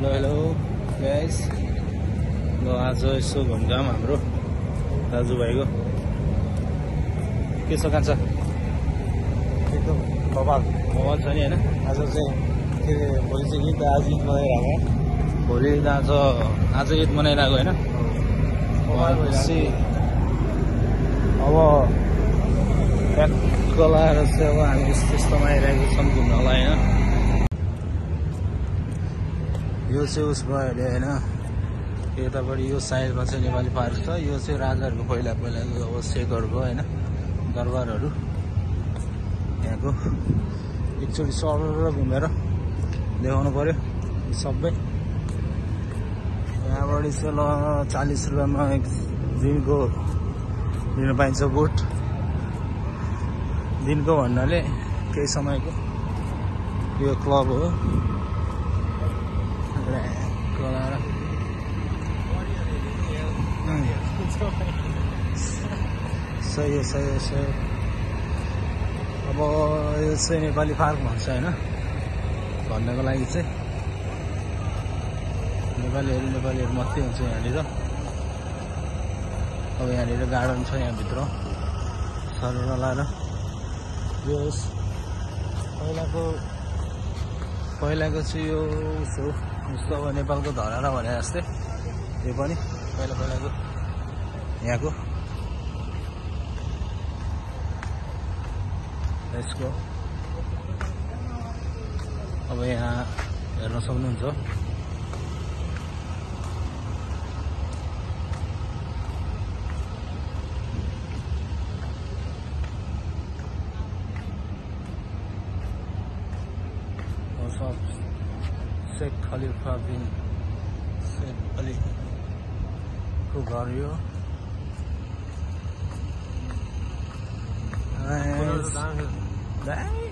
Hello guys, ल आज यसो घुमघाम हाम्रो दाजुभाइको के छ कान्छ एकदम बवाल छ नि होइन। आज चाहिँ के अरे भोलि चाहिँ ईद आज ईद मनाइरहेको भोलि आज ईद मनाइरहेको होइन। भनेपछि अब ट्याक्क लाएर चाहिँ अब हामी त्यस्तोमा आइरहेको छौँ घुम्नलाई होइन। यो चाहिँ उस भयो अहिले होइन, यतापट्टि यो साइडमा चाहिँ नेपाली पार्क छ। यो चाहिँ राजाहरूको पहिलाको अब शेखहरूको होइन दरबारहरू यहाँको। एकचोटि सर घुमेर देखाउनु पर्यो सबै। यहाँबाट चाहिँ ल 40 रुपियाँमा एक दिनको लिन पाइन्छ बोट। दिनको भन्नाले केही समयको यो क्लब हो। सही हो। अब यो चाहिँ नेपाली पार्क भन्छ होइन, भन्नको लागि चाहिँ नेपालीहरू मात्रै हुन्छ यहाँनिर। अब यहाँनिर गार्डन छ यहाँभित्र सर लाएर। यो पहिलाको चाहिँ यो उसो जस्तो अब नेपालको धरहरा भने जस्तै यो पनि पहिलाको यहाँको यसको। अब यहाँ हेर्न सक्नुहुन्छ शेख खलीफा बिन शेख अलीको घर यो।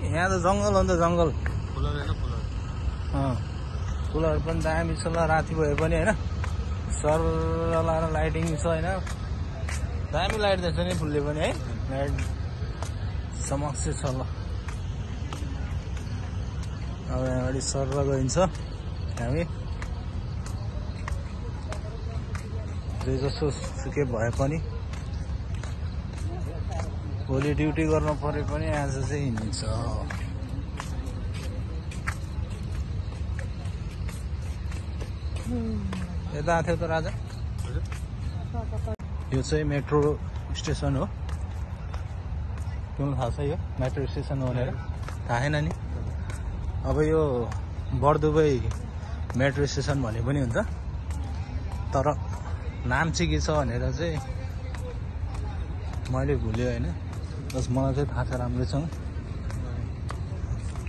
यहाँ त जङ्गल हो नि त, जङ्गल फुलहरू पनि दामी छ। ल राति भए पनि होइन सर लाएर लाइटिङ छ होइन, दामी लाइट दिन्छ नि फुलले पनि है। लाइट समक्ष छ। ल अब यहाँबाट सर गइन्छ हामी। जे जसो सुके भए पनि भोलि ड्युटी गर्नु परे पनि आज चाहिँ हिँड्छ। यता आएको थियो त राजा। यो चाहिँ मेट्रो स्टेसन हो। तिमीलाई थाहा छ यो मेट्रो स्टेसन हो भनेर? थाहा छैन नि। अब यो बर्दुबई मेट्रो स्टेसन भने पनि हुन्छ, तर नाम चाहिँ के छ भनेर चाहिँ मैले भुल्यो होइन। बस मलाई चाहिँ थाहा छ राम्रोसँग।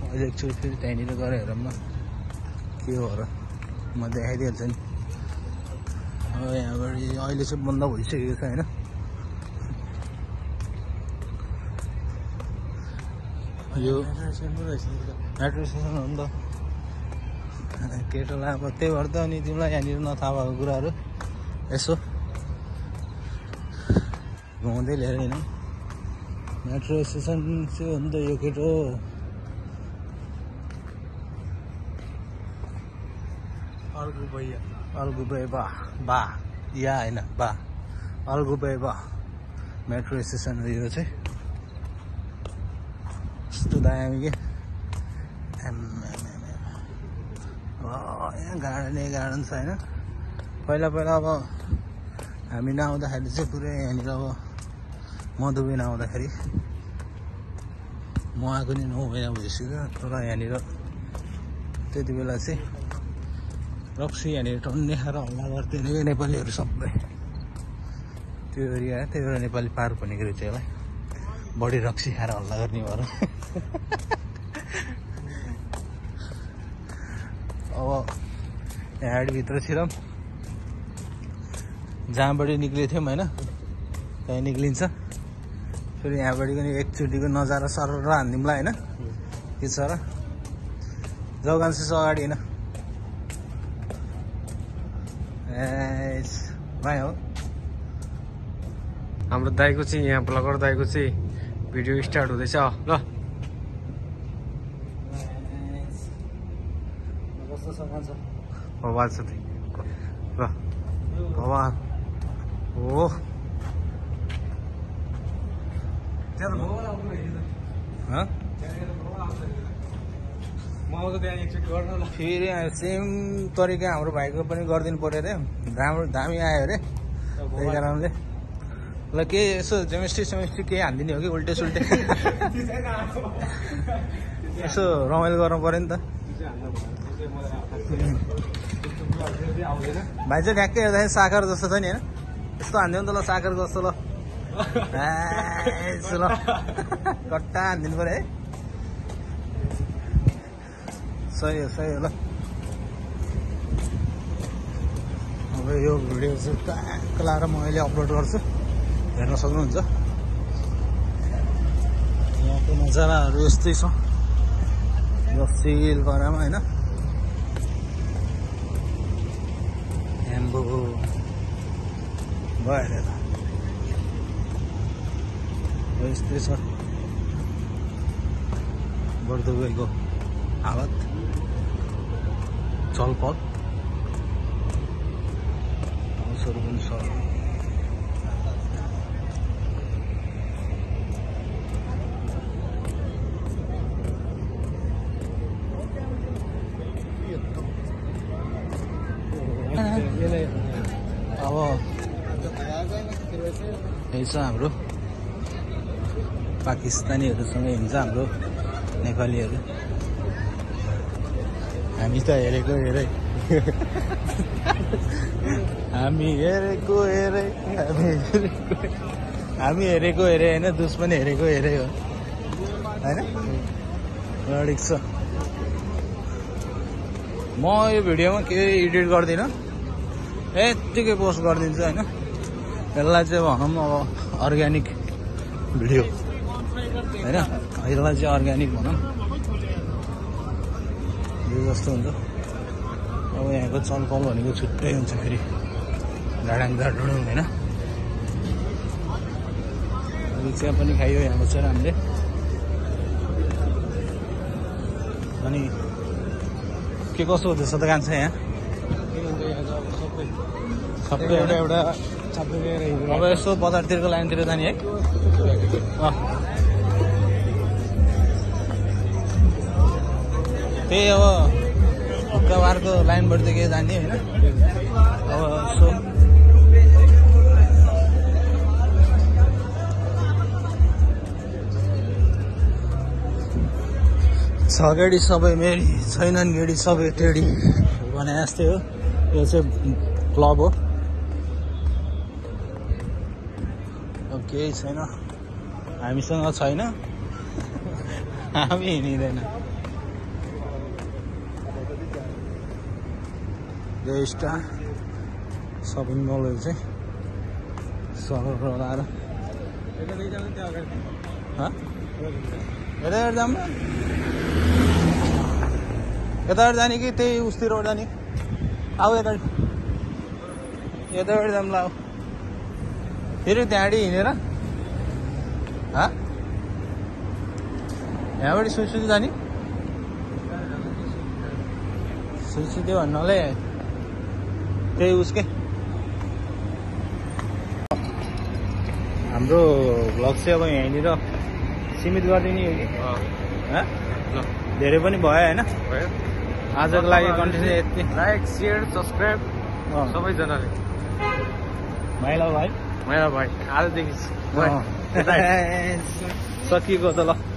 अहिले एकचोटि फेरि त्यहीँनिर गएर हेरौँ न के हो र, म देखाइदिइहाल्छु नि। अब यहाँबाट अहिले चाहिँ बन्द भइसकेको छ होइन। यो मेट्रो स्टेसन हो नि त केटोलाई। अब त्यही भएर त अनि तिमीलाई यहाँनिर नथाहा भएको कुराहरू यसो घुमाउँदै लिएर होइन। मेट्रो स्टेसन चाहिँ हो नि त यो केटो। अलगुबैबा बा या होइन बा अलगुबैबा मेट्रो स्टेसन हो यो चाहिँ। यस्तो दामी के यहाँ गार्डन छ होइन। पहिला अब हामी नआउँदाखेरि चाहिँ पुरै यहाँनिर अब मधुबन आउँदाखेरि म आएको नि 9 महिना भइसक्यो। तर यहाँनिर त्यति बेला चाहिँ रक्सी यहाँनिर टन्ने खाएर हल्ला गर्थ्यो अरे नेपालीहरू सबै। त्यो एरिया त्यही भएर नेपाली पार्क भनेको रहेछ यसलाई। बढी रक्सी खाएर हल्ला गर्ने भएर। अब यहाँ भित्र छिरौँ, जहाँबाट निक्लेको थियौँ होइन त्यहीँ निक्लिन्छ। फेरि यहाँबाट पनि एकचोटिको नजारा सर हानिदिउँला होइन। के छ र जौगान्सेस अगाडि होइन भाइ हो हाम्रो दाइको चाहिँ यहाँ ब्लगर दाइको चाहिँ भिडियो स्टार्ट हुँदैछ। ल कस्तो छ भवाल छ त्यही ल भवाल हो फेरि सेम तरिका हाम्रो भाइको पनि गरिदिनु पर्यो अरे राम्रो दामी आयो अरे त्यही कारणले ल के यसो जेमेस्ट्री केही हानिदिने हो कि उल्टे सुल्टे यसो रमाइलो गर्नु पर्यो नि त भाइ चाहिँ ठ्याक्कै हेर्दाखेरि साकार जस्तो छ नि होइन यस्तो हानिदियो नि त ल साकार जस्तो ल ल कट्टा हानिदिनु पर्यो है सही हो ल अब यो भिडियो चाहिँ ट्याक्क लाएर म अहिले अपलोड गर्छु हेर्न सक्नुहुन्छ यहाँको नजाराहरू यस्तै छ यो सिलगढामा होइन एम्बो भयो अरे त यस्तै छ बढ्दो गएको हालत चलपल हाउसहरू पनि छ अब यही छ हाम्रो पाकिस्तानीहरूसँगै हुन्छ हाम्रो नेपालीहरू हामी त हेरेको हेरै हामी हेरेको हेरै होइन दुश्मनी हेरेको हेरै हो होइन लडिक छ म यो भिडियोमा केही एडिट गर्दिनँ यत्तिकै पोस्ट गरिदिन्छु होइन यसलाई चाहिँ भनौँ अब अर्ग्यानिक भिडियो होइन यसलाई चाहिँ अर्ग्यानिक भनौँ यो जस्तो हुन्छ अब यहाँको चलपल भनेको छुट्टै हुन्छ फेरि डाडाङ होइन चिया पनि खाइयो यहाँको चाहिँ हामीले अनि के कसो हुँदैछ त कान्छ यहाँ सबै एउटा अब यसो बजारतिरको लाइनतिर जाने है त्यही अब हुक्का बारको लाइनबाट चाहिँ के जाने होइन अब यसो छ गेडी सबै मेरी छैनन् गेडी सबै टेडी भने जस्तै हो यो चाहिँ क्लब हो अब केही छैन हामीसँग छैन हामी हिँडिँदैन यो स्टार सपिङ मलहरू चाहिँ सहर लाएर यता जाऊँ यताबाट जाने कि त्यही उस्तिरबाट जाने आऊ यताबाट जाऊँ ल फेरि त्यहाँबाट हिँडेर यहाँबाट सुइसुती जाने सुइसुती भन्नाले त्यही उसकै हाम्रो भ्लग चाहिँ अब यहीँनिर सीमित गरिदिने हो कि धेरै पनि भयो होइन आजको लागि कन्टेन्ट यति लाइक सेयर सब्सक्राइब सबैजनाले माइला भाइ आजदेखि सकिएको त ल